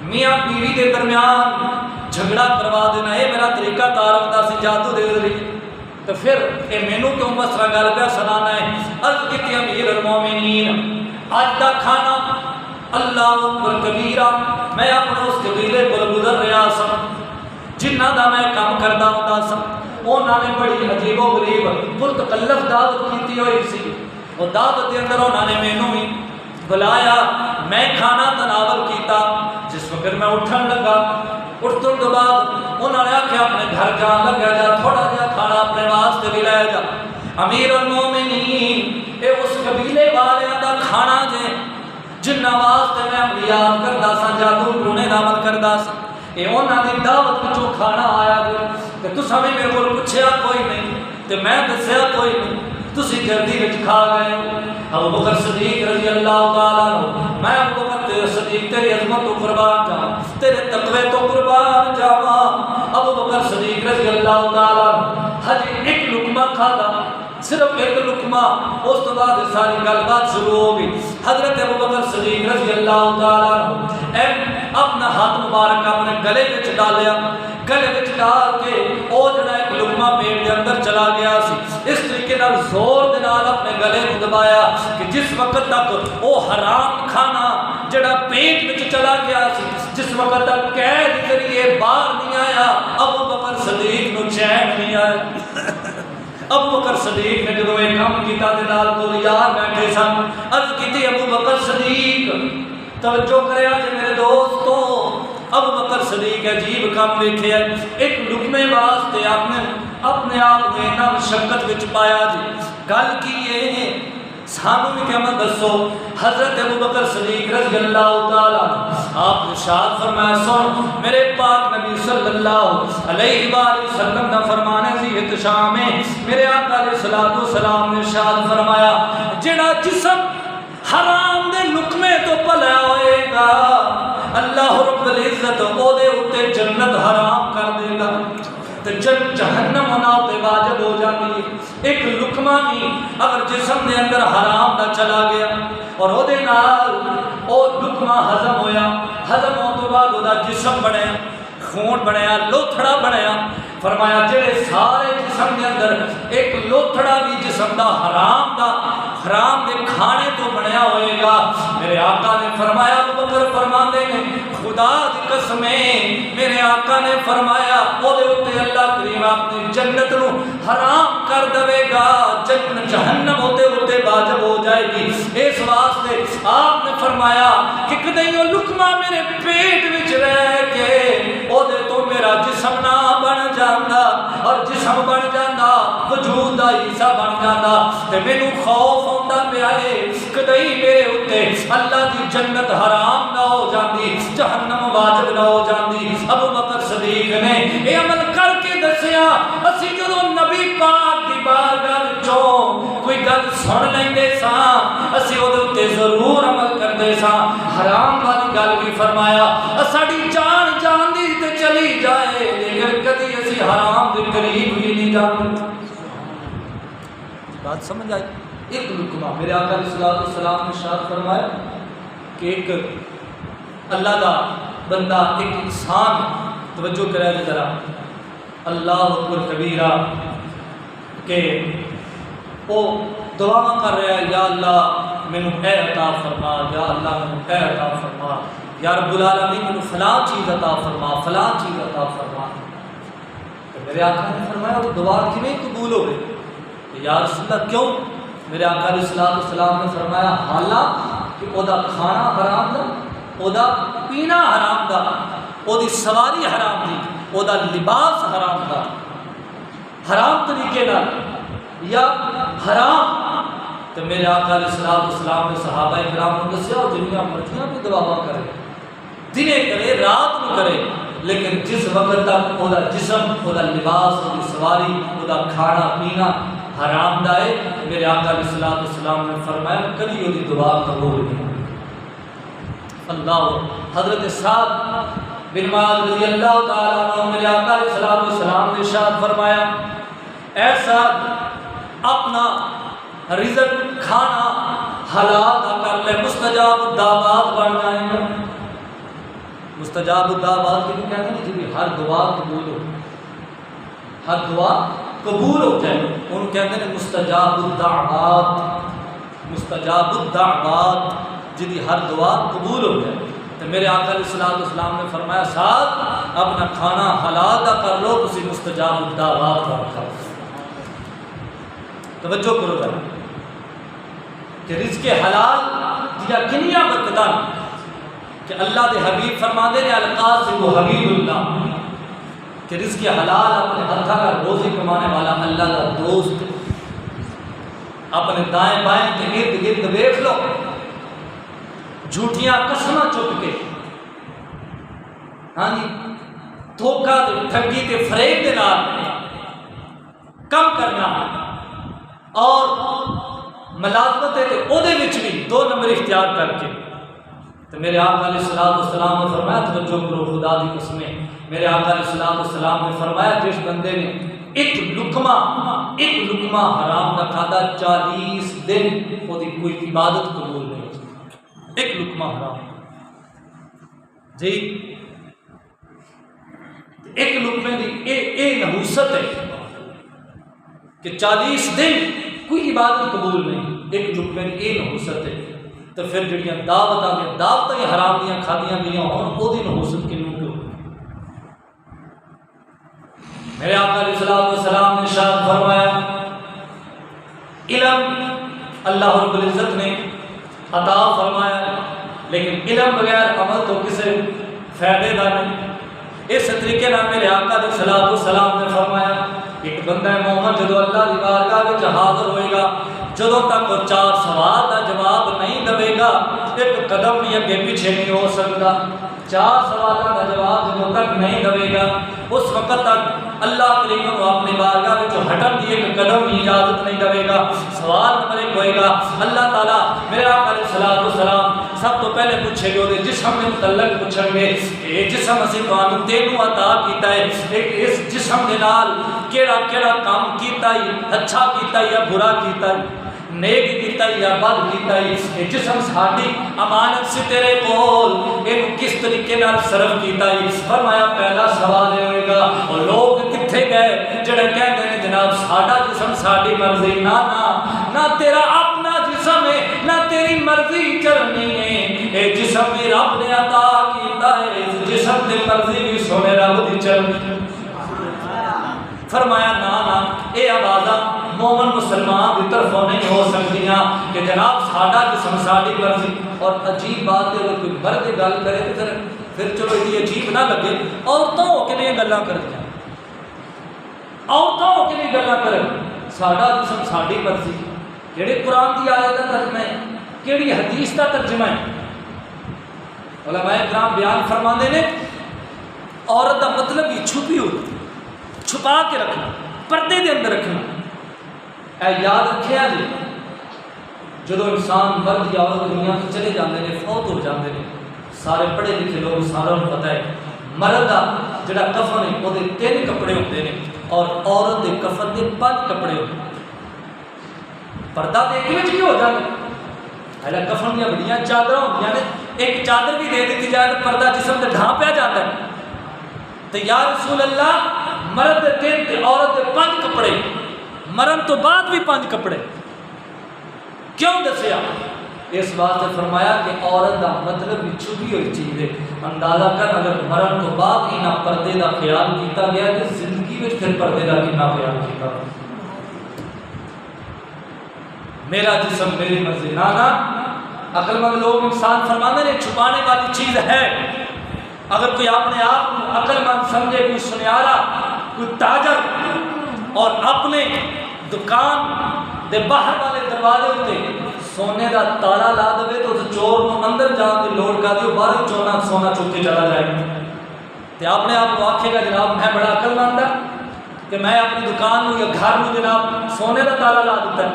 Speaker 1: میاں بیوی دے درمیان جھگڑا کروا دینا یہ میرا طریقہ کار ہوتا سی جادو دے ذریعے تو پھر اے مینوں کیوں مسئلہ گل پہ سنانا ہے عرض کی امیر المومنین آج دا کھانا اللہ اکبر کبیرہ میں اپنے اس قبیلے کو گزر رہا سا جنہ دا میں کام کردا ہوندا سا انہاں نے بڑی عجیب و غریب متکلف دعوت کیتی ہوئی سی وہ دعوت دے اندر انہاں نے مینوں بھی بلایا میں کھانا تناول کیتا جس وقت میں اٹھن لگا اٹھن کے بعد انہوں نے آکھیا اپنے گھر جان لگا جا تھوڑا جا کھانا اپنے واسطے بھی لے جا امیر المومنین اے اس قبیلے والیاں دا کھانا جے جنہ واسطے میں عملیات کردا سا جادو ٹونے دا عمل کردا سا اے انہاں دی دعوت وچوں کھانا آیا تے تساں بھی میرے کول پوچھیا کوئی نہیں تے میں دسیا کوئی نہیں تسی جلدی وچ کھا گئے ابوبکر صدیق رضی اللہ تعالیٰ عنہ میں ابوبکر صدیق تیری عظمت تو قربان جاواں تیرے تقوی تو قربان جاواں ابوبکر صدیق رضی اللہ تعالیٰ عنہ حجی ایک لقمہ کھادا صرف ایک لقمہ اس تو بعد ساری گل بات شروع ہو گئی حضرت ابوبکر صدیق رضی اللہ تعالیٰ عنہ اپنا ہاتھ مبارک اپنے گلے وچ ڈالیا گلے وچ ڈال کے او جڑا ایک لقمہ پیٹ دے اندر چلا گیا سی اس طریقے نال زور دے نال اپنے گلے کو دبایا کہ جس وقت تک او حرام کھانا جڑا پیٹ وچ چلا گیا سی جس وقت تک قید ذریعے باہر نہیں آیا ابوبکر صدیق نو چین نہیں آیا ابوبکر صدیق نے جدوں یہ کام کیتا تے نال تو یار بیٹھے سن عرض کیتی ابوبکر صدیق توجہ کریا جے میرے دوستو ابوبکر صدیق عجیب کام ویکھیا ایک لقمے واسطے اپنے آپ کو اتنا مشقت وچ پایا جی گل کی ہے سانو بھی کیا دسو حضرت ابوبکر صدیق رضی اللہ تعالیٰ آپ ارشاد فرمایا سن میرے پاک نبی صلی اللہ علیہ وآلہ وسلم نے فرمانے سی احتشام میں میرے آقا علیہ السلام نے ارشاد فرمایا جڑا جسم حرام دے لقمے تو پلا ہوئے گا اللہ رب العزت او دے اوتے جنت حرام کر دے گا تو جہنم ہونا تے واجب ہو جاتی ہے۔ ایک لقمہ نہیں اگر جسم دے اندر حرام دا چلا گیا اور او دے نال او لقمہ ہضم ہویا، ہضم ہونے تو بعد او دا جسم بنیا، خون بنیا، لوتھڑا بنیا، فرمایا جڑے سارے جسم دے اندر ایک لوتھڑا بھی جسم دا حرام دے کھانے تو بنیا ہوئے گا، میرے آقا نے فرمایا، ابو بکر فرماندے نے خدا دی قسم میرے آقا نے فرمایا او دے اوتے اللہ کریم اپنی جنت نو حرام کر دے گا، جہنم ہوتے ہوتے واجب ہو جائے گی۔ اس واسطے آپ نے فرمایا کہ کدی او لقمہ میرے پیٹ وچ رہ کے او دے تو میرا جسم نہ بن جاندا، اور جسم بن جاندا وجود دا حصہ بن جاندا تے مینوں خوف ہوندا پیا اے کدی میرے اوتے اللہ دی جنت حرام نہ ہو جاندی، جہنم واجب نہ ہو جاندی۔ ابو بکر صدیق نے اے عمل کر کے دسیا، اسی جدوں نبی پاک دی بارگاہ وچوں کوئی گل سن لیندے ساں اسی اودے تے ضرور عمل کردے ساں، حرام والی گل بھی فرمایا ساڈی جان جان دی تے چلی جائے لیکن کدی اسی حرام دے قریب بھی نہیں جاندے۔ بات سمجھ آئی؟ ایک لقمہ میرے آقا علیہ السلام نے ارشاد فرمایا کہ ایک اللہ دا بندہ ایک انسان، توجہ کرے ذرا، اللہ اکبر کبیرہ، کہ وہ دعا کر رہا ہے یا اللہ مینوں اے عطا فرما، یا اللہ مینوں اے عطا فرما، یا رب العالمین مینوں فلاں چیز عطا فرما، فلاں چیز عطا فرما۔ تو میرے آقا نے فرمایا وہ دعا کیویں قبول ہو گئی؟ یا رسول اللہ کیوں؟ میرے آقا علیہ السلام نے فرمایا حالانکہ او دا کھانا حرام دا، او دا پینا حرام دا، او دی سواری حرام دی، او دا لباس حرام دا، حرام طریقے نال یا حرام۔ تو میرے آقا علیہ السلام نے صحابہ کرام کو دسیا جنیاں مرضیاں بھی دعا کرے، دنے کرے رات کو کرے، لیکن جس وقت تک او دا جسم، او دا لباس، او دی سواری، او دا کھانا پینا حرام دا ہے، میرے آقا علیہ السلام نے فرمایا کبھی وہ دعا قبول نہیں۔ اللہ حضرت سعد بن معاذ رضی اللہ تعالیٰ عنہ میرے آقا علیہ السلام نے ارشاد فرمایا اے سعد اپنا رزق کھانا حلال کا کر لے، مستجاب الدعوات بن جائیں گا۔ مستجاب الدعوات کے لیے کہتے ہیں جی ہر دعا قبول ہو، ہر دعا قبول ہو جائے، ان کہتے ہیں مستجاب الدعوات، مستجاب الدعوات جدی ہر دعا قبول ہو جائے۔ تو میرے آقا علیہ السلام نے فرمایا ساتھ اپنا کھانا حلال کا کر لو، تسی مستجاب الدعوات کا کھاؤ۔ توجہ کرو ذرا کہ رزق حلال دیا کنیا برکتاں کہ اللہ دے حبیب فرماندے نے القاسم حبیب اللہ کہ رزق حلال اپنے ہاتھا کا روزی کمانے والا اللہ کا دوست۔ اپنے دائیں بائیں کے ارد گرد دیکھ لو، جھوٹیاں قسماں چپ کے، ہاں جی دھوکا تے ٹھگی تے فریب دے نال کم کرنا اور ملازمت تے او دے وچ بھی دو نمبر اختیار کر کے۔ تو میرے آقا علیہ السلام نے فرمایا توجہ کرو خدا دی قسم، میرے آقا علیہ السلام نے فرمایا جس بندے نے ایک لقمہ حرام کا کھادا 40 دن وہ دی کوئی عبادت قبول نہیں۔ ایک لقمہ حرام جی، ایک لقمے دی اے نحوست ہے کہ 40 دن کوئی عبادت قبول نہیں، ایک لقمے دی اے نحوست ہے۔ تو پھر جڑیاں دعوتاں ہی حرام دیاں کھادیاں گئیاں ہون او دی نحوست کنوں کیوں؟ میرے آقا علیہ السلام نے ارشاد فرمایا علم اللہ رب العزت نے عطا فرمایا، لیکن علم بغیر عمل تو کسی فائدے کا نہیں۔ اس طریقے نال میرے آقا علیہ السلام نے فرمایا ایک بندہ مومن جدو اللہ کی بارگاہ وچ حاضر ہوئے گا، جدوں تک وہ 4 سوال کا جواب نہیں دے گا ایک قدم بھی اگے پیچھے نہیں ہو سکتا۔ 4 سوالوں کا جواب جدوں تک نہیں دے گا اس وقت تک اللہ کریم کو اپنی بارگاہ وچ ہٹن دی ایک قدم کی اجازت نہیں دے گا۔ سوال نمبر 1 ہوئے گا اللہ تعالیٰ میرے آقا علیہ السلام سب تو پہلے پوچھے گے وہ جسم کے متعلق پوچھیں گے کہ جسم اسی تانوں تینوں عطا کیتا ہے، اس جسم دے نال کیڑا کیڑا کام کیتا ہے، اچھا کیتا ہے یا برا کیتا ہے، نیک کیتا ہے یا بد کیتا ہے، یہ جسم ساڈی امانت سی تیرے کول، یہ کس طریقے نال صرف کیتا ہے۔ فرمایا پہلا سوال یہ ہوئے گا اور لوگ کتھے گئے جڑے کہتے ہیں جناب ساڈا جسم ساڈی مرضی، نہ تیرا اپنا جسم ہے نہ تیری مرضی چلنی ہے، یہ جسم بھی رب نے عطا کیتا ہے، اس جسم تے مرضی بھی سونے رب دی چلنی۔ فرمایا نا اے آوازاں مومن مسلمان کی طرفوں نہیں ہو سکتیاں کہ جناب ساڈا جسم ساڈی مرضی۔ اور عجیب بات ہے اگر کوئی مرد گل کرے تو پھر چلو یہ عجیب نہ لگے، عورتوں ہو کے نہیں گلاں کر دیا، عورتوں ہو کے نہیں گلاں کرے ساڈا جسم ساڈی مرضی، کیڑے قرآن کی آیت کا ترجمہ ہے، کیڑی حدیث کا ترجمہ ہے؟ علماء کرام بیان فرماندے نے عورت کا مطلب ہی چھپی ہوئی، چھپا کے رکھنا، پردے دے اندر رکھنا۔ اے یاد رکھیا جی جدو انسان مرد یا عورت دنیا سے چلے جاندے نے، فوت ہو جاندے نے، سارے پڑھے لکھے لوگ ساروں کو پتہ ہے مرد دا جڑا کفن ہے وہ 3 کپڑے ہوتے ہیں اور عورت دے کفن دے 5 کپڑے ہوتے ہیں۔ پردہ تے ایک وچ بھی ہو جاتا ہے، کفن دیا بڑیاں چادر ہوندیاں نے، ایک چادر بھی دے دیتی جائے تو پردہ جسم تے ڈھانپ پیا جاتا ہے۔ تو یا رسول اللہ مرد دے 3 تے عورت دے 5 کپڑے، مرن تو بعد بھی 5 کپڑے کیوں دسیا؟ اس واسطے فرمایا کہ عورت دا مطلب بھی چھپی ہوئی چیز ہے۔ اندازہ کر اگر مرن تو بعد ہی نہ پردے دا خیال کیتا گیا تو زندگی میں پھر پردے دا کتنا خیال کیتا گیا؟ میرا جسم میری مرضی، نا عقل مند لوگ انسان فرمانے نے چھپانے والی چیز ہے۔ اگر کوئی اپنے آپ کو عقل مند سمجھے، کوئی سنیارا، کوئی تاجر اور اپنے دکان دے باہر والے دروازے ہوتے سونے دا تالا لا دے تو چور کو اندر جان دی لوڑ کا دیو، باہر چونا سونا چک کے چلا جائے گا۔ تو اپنے آپ کو آکھے گا جناب میں بڑا عقل مند ہوں کہ میں اپنی دکان یا گھر میں جناب سونے دا تالا لا دیتا ہے،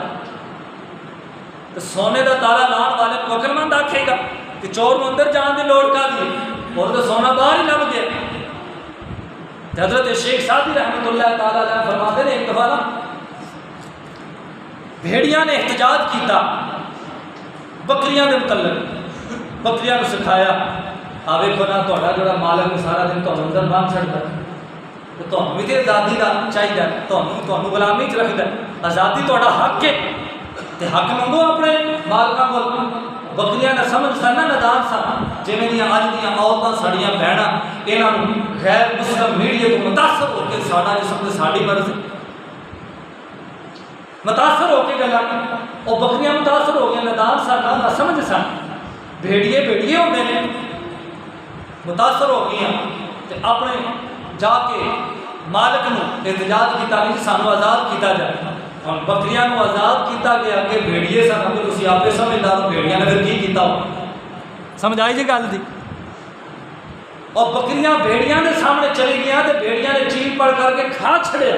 Speaker 1: تو سونے دا تالا لان والے کو عقل مند آکھے گا کہ چور کو اندر جان دی لوڑ کا دی، اور تو سونا باہر ہی لب گیا۔ حضرت شیخ سعدی رحمۃ اللہ تعالیٰ علیہ فرماتے ہیں ایک دفعہ بھیڑیاں نے احتجاج کیتا بکریاں دے متعلق، بکریاں کو سکھایا آ ویکھو نا تہاڈا جڑا مالک سارا دن تہانوں اندر بانھ چھڑدا تے تہانوں بھی تے آزادی دا چاہیدا، تہانوں غلامی چ رکھدا، آزادی تہاڈا حق ہے تے حق منگو اپنے مالکاں کول۔ بکریاں نہ سمجھ سن ندان سن، جویں دیاں اج دیاں عورتاں ساڈیاں بہناں انہاں نوں غیر مسلم میڈیا تو متاثر ہو کے ساڈا جسم تے ساڈی مرضی، متاثر ہو کے گلاں وہ بکریاں متاثر ہو گئی، ندان سن نہ سمجھ سن، بھیڑیے ہوندے نے، متاثر ہو گئیاں تے اپنے جا کے مالک نوں احتجاج کیتا نہیں سانوں آزاد کیتا جائے۔ اور بکریاں کو آزاد کیتا گیا کہ بھیڑیے سن، اگر تسی آپے سمجھدار ہو بھیڑیاں نے پھر کی کیتا ہو، سمجھ آئی جی گل دی؟ اور بکریاں بھیڑیاں دے سامنے چلی گیا تے بھیڑیاں نے چیل پڑ کر کے کھا چھڑیا۔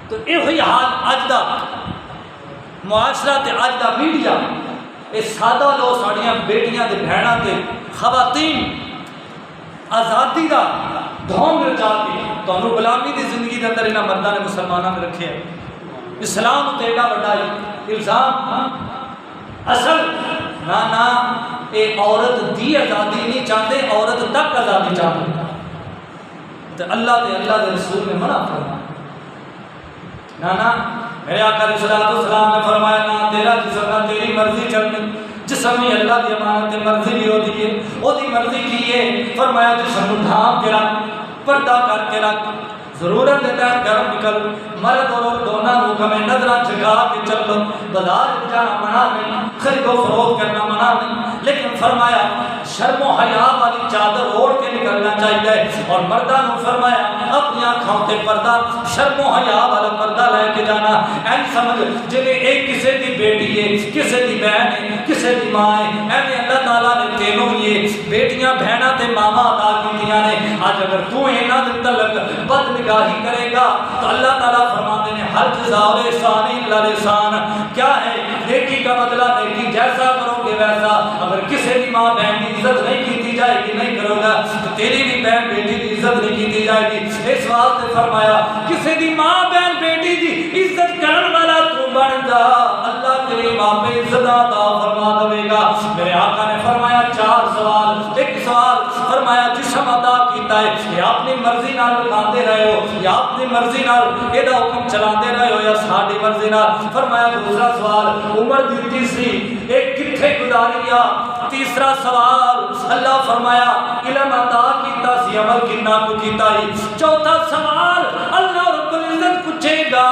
Speaker 1: تو یہ ہوئی حال اج دا معاشرہ تے اج دا میڈیا، یہ سادہ لو ساڑیاں بیٹیاں دے بہناں تے خواتین آزادی دا دھوم رچا کے تانوں غلامی دی زندگی دے اندر انہاں مرداں نے مسلماناں نے رکھے ہیں۔ اسلام تے ایڈا بڑا الزام، اصل نا اے عورت دی آزادی نہیں چاہتے، عورت تک آزادی چاہتے، تو اللہ تے اللہ دے رسول نے منع فرمایا۔ نا میرے آقا علیہ السلام نے فرمایا نا تیرا جسم نہ تیری مرضی چلنی، جسم ہی اللہ دی امانت مرضی بھی ہوتی ہے، وہ دی مرضی کی ہے۔ فرمایا جسم ڈھانپ کے رکھ، پردہ کر کے رکھ، ضرورت دیتا ہے گھر نکل، مرد اور دونوں لوگوں میں نظریں جھکا کے چلو، بازار جانا منع نہیں، خرید و فروخت کرنا منع نہیں، لیکن فرمایا شرم و حیا والی چادر اوڑھ کے نکلنا چاہیے۔ اور مردوں نے فرمایا اپنی آنکھوں تے پردہ، شرم و حیا والا پردہ لے کے جانا، این سمجھ جی ایک کسی دی بیٹی ہے، کسی دی بہن ہے، کسی دی ماں ہے، ایویں اللہ تعالیٰ نے تینوں یہ بیٹیاں بہناں تے ماما عطا کیتیاں نے۔ اج اگر تو انہاں دے تعلق بد نگاہی کرے گا تو اللہ تعالیٰ فرماتے ہیں ہر جزاء الاحسان الا الاحسان، کیا ہے نیکی کا بدلہ نیکی، جیسا کرو گے ویسا، ماں بہن کی عزت نہیں کی جائے گی، نہیں کرو گا تو تیری بھی بہن بیٹی کی عزت نہیں کی جائے گی۔ اس واسطے فرمایا کسی دی ماں بہن بیٹی دی عزت کرن والا تو بن جا، اللہ تیری ماں پہ عزت عطا فرما دے گا۔ میرے آقا نے فرمایا 4 سوال، ایک سوال فرمایا جسم عطا کیتا ہے یا اپنی مرضی نال لاندے رہے ہو یا اپنی مرضی نال ایدا حکم چلاندے رہے ہو یا ساڈی مرضی نال۔ فرمایا دوسرا سوال عمر دیتی سی ایک کتھے گزاری آ۔ تیسرا سوال اللہ فرمایا علم عطا کیتا سی عمل کنا کو کیتا ہی۔ چوتھا سوال اللہ رب العزت پوچھے گا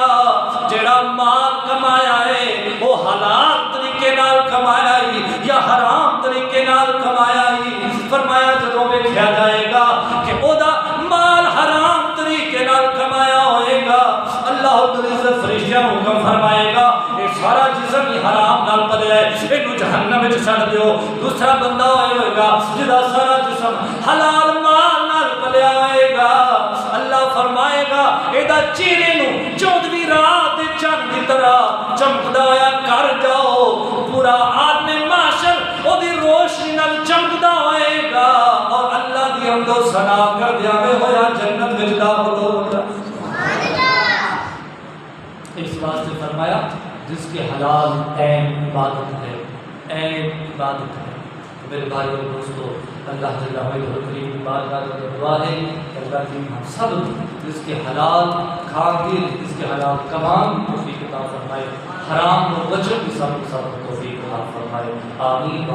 Speaker 1: جڑا مال کمایا ہے وہ حلال طریقے نال کمایا ہی یا حرام طریقے نال کمایا ہی۔ فرمایا جدوں ویکھیا جائے گا کہ او دا مال حرام طریقے نال کمایا ہوئے گا، اللہ رب العزت فرشتیاں نوں حکم فرمائے گا اے سارا جسم ہی حرام نال پلیا ہے، اینو جہنم وچ سٹ دیو۔ دوسرا بندہ ہوئے گا جدا سارا جسم حلال مال نال پلیا ہوئے گا، اللہ فرمائے گا ایدا چہرے نوں 14ویں رات دے چند دی طرح چمکدا ہویا کر جاؤ، پورا عالم محشر او دی روشنی نال چمکدا ہوئے گا اور اللہ دی حمد و ثنا کر دیاوے ہویا جنت وچ داخل ہوگا۔ اس واسطے فرمایا جس کے حلال عین عبادت ہے، عین عبادت ہے۔ میرے بھائی اور دوستو، اللہ جل وعلا کریم کی بارگاہ میں دعا ہے کہ اللہ کریم ہم سب جس کے حلال کھان کی، جس کے حلال کمان کی توفیق عطا فرمائے، حرام و بچوں کی سب توفیق عطا فرمائے، آمین۔